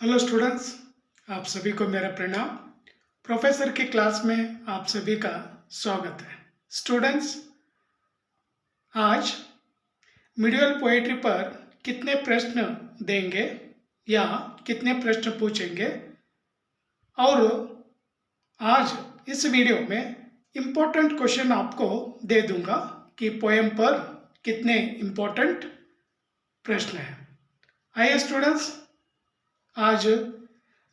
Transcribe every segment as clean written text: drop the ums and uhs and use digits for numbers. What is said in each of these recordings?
Hello students, आप सभी को मेरा प्रणाम। प्रोफेसर की क्लास में आप सभी का स्वागत है। स्टूडेंट्स, आज मिडिवल पोएट्री पर कितने प्रश्न देंगे या कितने प्रश्न पूछेंगे, और आज इस वीडियो में इम्पोर्टेंट क्वेश्चन आपको दे दूंगा कि पोएम पर कितने इम्पोर्टेंट प्रश्न हैं। आइए स्टूडेंट्स, आज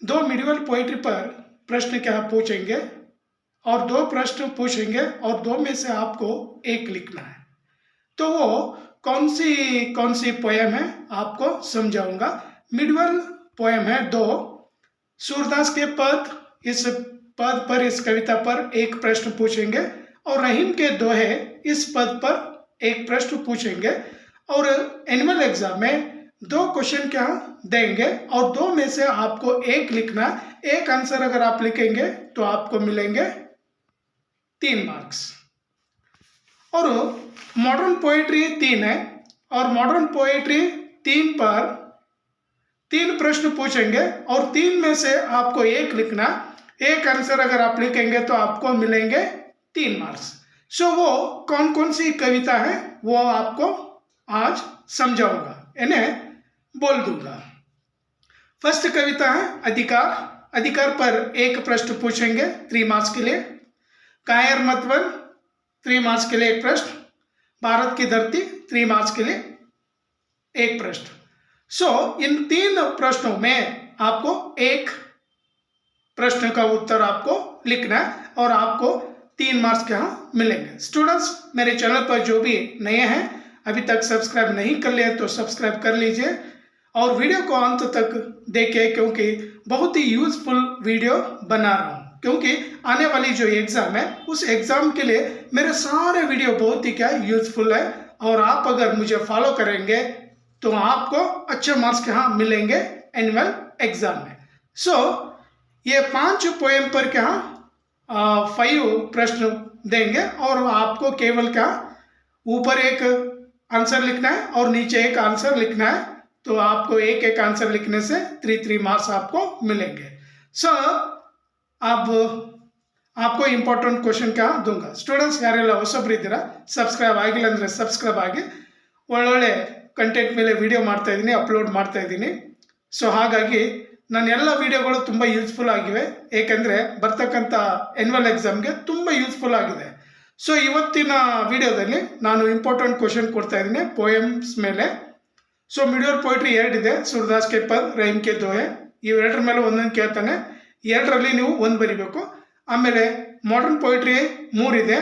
दो मिडिवल पोइट्री पर प्रश्न क्या पूछेंगे और दो प्रश्न पूछेंगे और दो में से आपको एक लिखना है। तो वो कौन सी पोएम है आपको समझाऊंगा। मिडिवल पोएम है दो। सूरदास के पद, इस पद पर, इस कविता पर एक प्रश्न पूछेंगे और रहीम के दोहे, इस पद पर एक प्रश्न पूछेंगे। और एनुअल एग्जाम में दो क्वेश्चन क्या देंगे और दो में से आपको एक लिखना। एक आंसर अगर आप लिखेंगे तो आपको मिलेंगे 3 मार्क्स। और मॉडर्न पोएट्री 3 है और मॉडर्न पोएट्री 3 पर 3 प्रश्न पूछेंगे और 3 में से आपको एक लिखना। एक आंसर अगर आप लिखेंगे तो आपको मिलेंगे 3 मार्क्स। सो वो कौन सी कविता है वो आपको आज समझाऊंगा, इन्हें बोल दूंगा। फर्स्ट कविता है अधिकार। अधिकार पर एक प्रश्न पूछेंगे 3 मार्क्स के लिए। कायर मतवन 3 मार्क्स के लिए एक प्रश्न। भारत की धरती 3 मार्क्स के लिए एक प्रश्न। सो इन 3 प्रश्नों में आपको एक प्रश्न का उत्तर आपको लिखना है और आपको 3 मार्क्स यहाँ मिलेंगे। स्टूडेंट्स, मेरे चैनल पर जो भी नए हैं, अभी तक सब्सक्राइब नहीं कर लिए तो सब्सक्राइब कर लीजिए और वीडियो को अंत तक देखें, क्योंकि बहुत ही यूजफुल वीडियो बना रहा हूँ। क्योंकि आने वाली जो एग्जाम है उस एग्जाम के लिए मेरे सारे वीडियो बहुत ही क्या यूजफुल है, और आप अगर मुझे फॉलो करेंगे तो आपको अच्छे मार्क्स यहाँ मिलेंगे एनुअल एग्जाम में। सो ये 5 पोएम पर क्या 5 प्रश्न देंगे और आपको केवल क्या ऊपर एक आंसर लिखना है और नीचे एक आंसर लिखना है। तो आपको एक एक आंसर लिखने से 3 मार्क्स आपको मिलेंगे। सो अब आपको इंपॉर्टेंट क्वेश्चन क्या दूंगा। स्टूडेंट्स, ಯಾರೆಲ್ಲ ಹೊಸಬರಿದ್ದೀರಾ ಸಬ್ಸ್ಕ್ರೈಬ್ ಆಗಿಲ್ಲ ಅಂದರೆ ಸಬ್ಸ್ಕ್ರೈಬ್ ಆಗಿ, ಒಳ್ಳೊಳ್ಳೆ ಕಂಟೆಂಟ್ ಮೇಲೆ ವಿಡಿಯೋ ಮಾಡ್ತಾ ಇದ್ದೀನಿ, ಅಪ್ಲೋಡ್ ಮಾಡ್ತಾ ಇದ್ದೀನಿ. ಸೊ ಹಾಗಾಗಿ ನನ್ನ ಎಲ್ಲ ವಿಡಿಯೋಗಳು ತುಂಬ ಯೂಸ್ಫುಲ್ ಆಗಿವೆ, ಏಕೆಂದರೆ ಬರ್ತಕ್ಕಂಥ ಎನ್ಯುವಲ್ ಎಕ್ಸಾಮ್ಗೆ ತುಂಬ ಯೂಸ್ಫುಲ್ ಆಗಿದೆ. ಸೊ ಇವತ್ತಿನ ವಿಡಿಯೋದಲ್ಲಿ ನಾನು ಇಂಪಾರ್ಟೆಂಟ್ ಕ್ವೆಶ್ಚನ್ ಕೊಡ್ತಾ ಇದ್ದೀನಿ ಪೋಯಮ್ಸ್ ಮೇಲೆ. ಸೊ ಮಿಡಿವಲ್ ಪೋಯಿಟ್ರಿ 2 ಇದೆ, सूरदास के पद, रहीम के दोहे. ಇವೆರಡರ ಮೇಲೆ ಒಂದೊಂದು ಕೇಳ್ತಾನೆ, 2ರಲ್ಲಿ ನೀವು 1 ಬರಿಬೇಕು. ಆಮೇಲೆ ಮಾಡರ್ನ್ ಪೋಯಿಟ್ರಿ 3 ಇದೆ,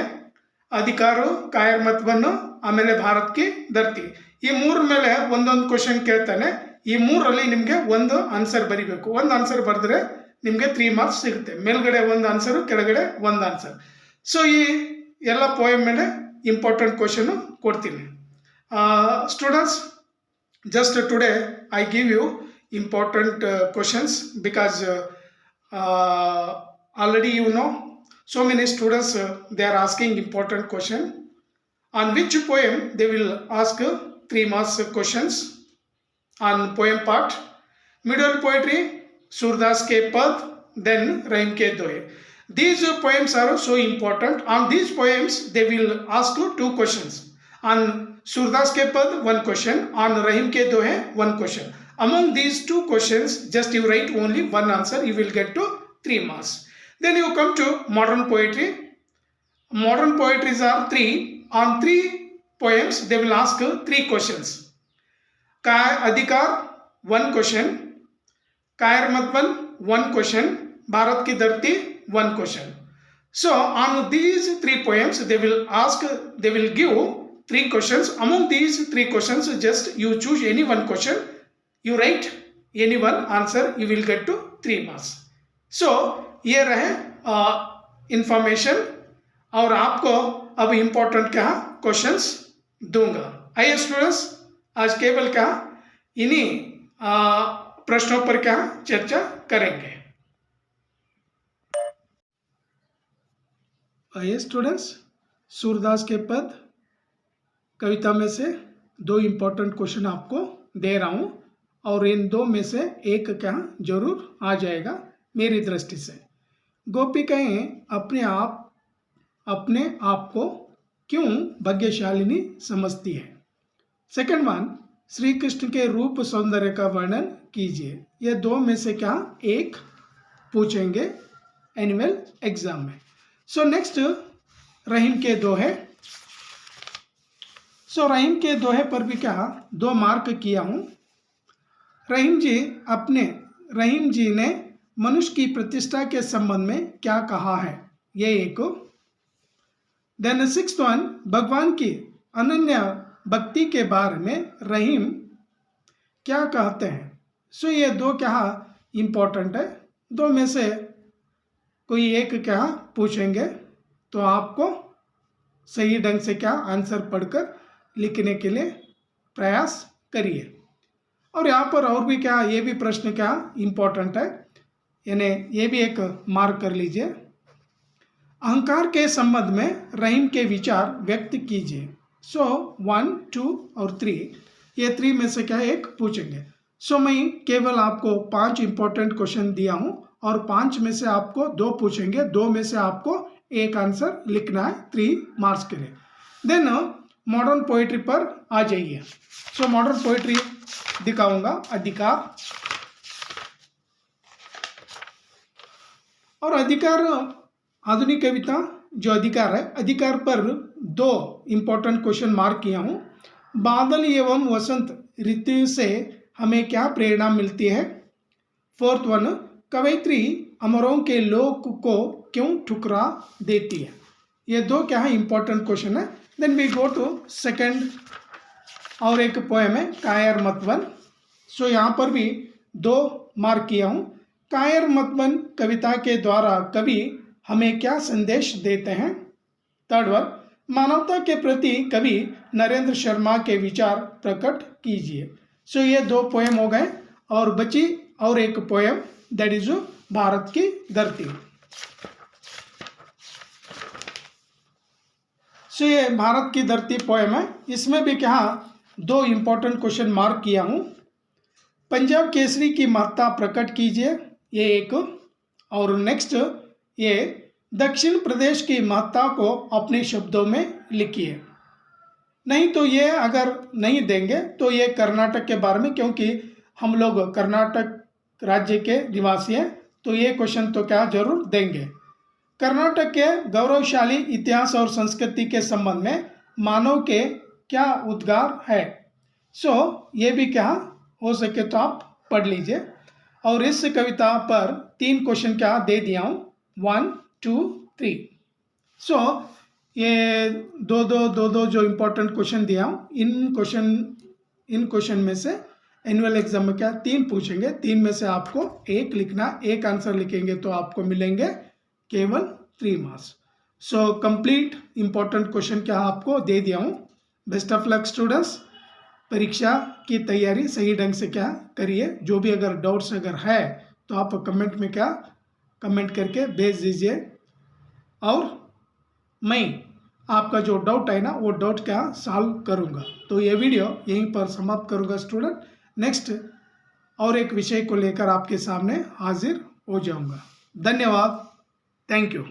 ಅಧಿಕಾರು, ಕಾಯರ್ ಮತ್ವನ್ನು, ಆಮೇಲೆ ಭಾರತ್ ಕಿ ಧರ್ತಿ. ಈ 3 ಮೇಲೆ ಒಂದೊಂದು ಕ್ವೆಶ್ಚನ್ ಕೇಳ್ತಾನೆ. ಈ 3ರಲ್ಲಿ ನಿಮಗೆ ಒಂದು ಆನ್ಸರ್ ಬರಿಬೇಕು. ಒಂದು ಆನ್ಸರ್ ಬರೆದ್ರೆ ನಿಮಗೆ 3 ಮಾರ್ಕ್ಸ್ ಸಿಗುತ್ತೆ. ಮೇಲ್ಗಡೆ ಒಂದು ಆನ್ಸರು, ಕೆಳಗಡೆ ಒಂದು ಆನ್ಸರ್. ಸೊ ಈ ಎಲ್ಲ ಪೋಯಮ್ ಮೇಲೆ ಇಂಪಾರ್ಟೆಂಟ್ ಕ್ವೆಶ್ಚನ್ ಕೊಡ್ತೀನಿ. Students, just today I give you important questions because already you know so many students they are asking important question on which poem they will ask 3 marks questions on poem part. Middle poetry Surdas के पद, then रहीम के दोहे. These poems are so important. On these poems they will ask you 2 questions. On Surdas के पद 1 question, on रहीम के दोहे 1 question. Among these 2 questions, just you write only 1 answer, you will get to 3 marks. Then you come to modern poetry. Modern poetries are 3. On 3 poems, they will ask 3 questions. अधिकार 1 question, कायर मतवन 1 question, Bharat की धरती 1 question. So on these 3 poems, they will give 3 questions. Among these 3 questions, just you choose any 1 question, you write any 1 answer, you will get to 3 marks. So ये रहे information, और आपको अब important क्या questions दूंगा. आइए स्टूडेंट्स, आज केवल क्या इन्हीं प्रश्नों पर क्या चर्चा करेंगे. आइए स्टूडेंट्स, सूरदास के पद कविता में से 2 इम्पोर्टेंट क्वेश्चन आपको दे रहा हूँ और इन दो में से एक क्या जरूर आ जाएगा मेरी दृष्टि से। गोपिकाएं अपने आप को क्यों भाग्यशालिनी समझती है। सेकंड वन, श्री कृष्ण के रूप सौंदर्य का वर्णन कीजिए। ये दो में से क्या एक पूछेंगे एनुअल एग्जाम में। सो नेक्स्ट रहीम के दोहे। सो रहीम के दोहे पर भी क्या 2 मार्क किया हूं। रहीम जी ने मनुष्य की प्रतिष्ठा के संबंध में क्या कहा है, ये एक। देन 6th वन, भगवान की अनन्य भक्ति के बारे में रहीम क्या कहते हैं। सो ये 2 क्या इंपॉर्टेंट है। 2 में से कोई एक क्या पूछेंगे तो आपको सही ढंग से क्या आंसर पढ़कर लिखने के लिए प्रयास करिए। और यहाँ पर और भी क्या ये भी प्रश्न क्या इंपॉर्टेंट है, यानी ये भी एक मार्क कर लीजिए। अहंकार के संबंध में रहीम के विचार व्यक्त कीजिए। सो 1, 2 और 3, ये 3 में से क्या एक पूछेंगे। सो मैं केवल आपको 5 इंपॉर्टेंट क्वेश्चन दिया हूं और 5 में से आपको 2 पूछेंगे, 2 में से आपको एक आंसर लिखना है 3 मार्क्स के लिए। देन मॉडर्न पोइट्री पर आ जाइए। सो मॉडर्न पोइट्री दिखाऊंगा। अधिकार और अधिकार, आधुनिक कविता जो अधिकार है, अधिकार पर 2 इंपॉर्टेंट क्वेश्चन मार्क किया हूं। बादल एवं वसंत ऋतु से हमें क्या प्रेरणा मिलती है। 4th वन, कवयित्री अमरों के लोक को क्यों ठुकरा देती है। ये 2 क्या है इंपॉर्टेंट क्वेश्चन है। Then we go to second, और एक पोएम है कायर मतवन। सो यहाँ पर भी 2 मार्क किया हूँ। कायर मतवन कविता के द्वारा कवि हमें क्या संदेश देते हैं। 3rd वन, मानवता के प्रति कवि नरेंद्र शर्मा के विचार प्रकट कीजिए। सो ये 2 पोएम हो गए और बची और एक पोएम, दैट इज भारत की धरती। सो ये भारत की धरती पोएम है। इसमें भी क्या 2 इंपॉर्टेंट क्वेश्चन मार्क किया हूं। पंजाब केसरी की महत्ता प्रकट कीजिए, ये एक। और नेक्स्ट ये दक्षिण प्रदेश की महत्ता को अपने शब्दों में लिखिए। नहीं तो ये अगर नहीं देंगे तो ये कर्नाटक के बारे में, क्योंकि हम लोग कर्नाटक राज्य के निवासी हैं, तो ये क्वेश्चन तो क्या जरूर देंगे। कर्नाटक के गौरवशाली इतिहास और संस्कृति के संबंध में मानव के क्या उद्गार है। सो ये भी क्या हो सके तो आप पढ़ लीजिए। और इस कविता पर 3 क्वेश्चन क्या दे दिया हूँ, 1, 2, 3। सो ये दो जो इम्पोर्टेंट क्वेश्चन दिया हूँ, इन क्वेश्चन में से एनुअल एग्जाम में क्या 3 पूछेंगे। 3 में से आपको एक लिखना, एक आंसर लिखेंगे तो आपको मिलेंगे केवल 3 marks. So complete important question क्या आपको दे दिया हूँ। Best of luck students. परीक्षा की तैयारी सही ढंग से क्या करिए। जो भी अगर डाउट्स अगर है तो आप कमेंट में क्या कमेंट करके भेज दीजिए, और मैं आपका जो डाउट है ना वो डाउट क्या सॉल्व करूँगा। तो ये वीडियो यहीं पर समाप्त करूँगा स्टूडेंट। नेक्स्ट और एक विषय को लेकर आपके सामने हाजिर हो जाऊँगा। धन्यवाद। Thank you.